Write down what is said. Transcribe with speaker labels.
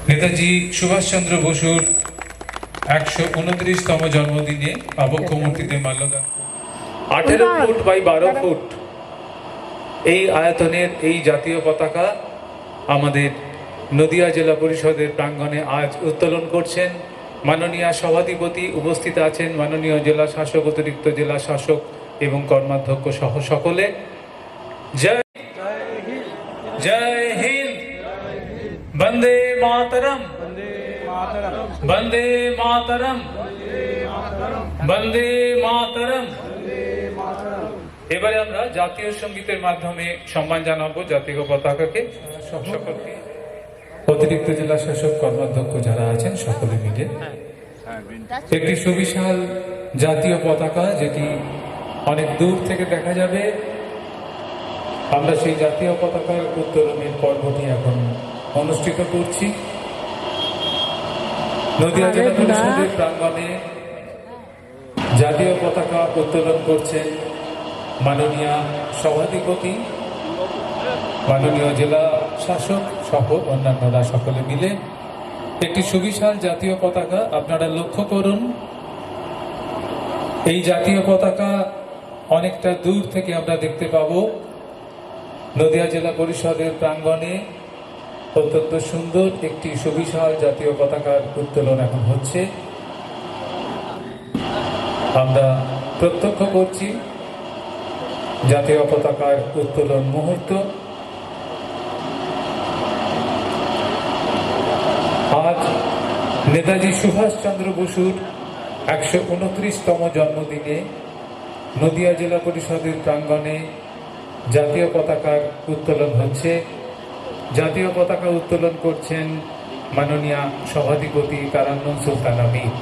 Speaker 1: নেতাজি সুভাষচন্দ্র বসুর ১২৯তম জন্মদিনে আবক্ষ মূর্তিতে মাল্যদান। 18 ফুট বাই 12 ফুট এই আয়তনের এই জাতীয় পতাকা আমাদের নদিয়া জেলা পরিষদের প্রাঙ্গণে আজ উত্তোলন করছেন মাননীয় সভাধিপতি। উপস্থিত আছেন মাননীয় জেলা শাসক, অতিরিক্ত জেলা শাসক এবং কর্মাধ্যক্ষ সহ সকলে। জয় জয় হিন্দ, বন্দে মাতরম, বন্দে মাতরম, বন্দে মাতরম। এবারে আমরা জাতীয় সঙ্গীতের মাধ্যমে সম্মান জানাবো জাতীয় পতাকাকে। সকলকে, অতিরিক্ত জেলা শাসক, কর্মাধ্যক্ষ যারা আছেন সকলে মিলে একটি সুবিশাল জাতীয় পতাকা যেটি অনেক দূর থেকে দেখা যাবে, আমরা সেই জাতীয় পতাকার উত্তোলনের পর্বটি এখন অনুষ্ঠিত করছি। নদিয়া জেলা পরিষদের প্রাঙ্গণে জাতীয় পতাকা উত্তোলন করছেন মাননীয় সভাধিপতি, মাননীয় জেলা শাসক সহ অন্যান্যরা সকলে মিলে একটি সুবিশাল জাতীয় পতাকা। আপনারা লক্ষ্য করুন, এই জাতীয় পতাকা অনেকটা দূর থেকে আমরা দেখতে পাবো। নদিয়া জেলা পরিষদের প্রাঙ্গণে অত্যন্ত সুন্দর একটি সুবিশাল জাতীয় পতাকার উত্তোলন এখন হচ্ছে। আমরা প্রত্যক্ষ করছি জাতীয় পতাকার উত্তোলন মুহূর্ত। আজ নেতাজি সুভাষচন্দ্র বসুর ১২৯তম জন্মদিনে নদিয়া জেলা পরিষদের প্রাঙ্গণে জাতীয় পতাকার উত্তোলন হচ্ছে। জাতীয় পতাকা উত্তোলন করছেন মাননীয় সভাধিপতি তারান্নুম সুলতান আমির।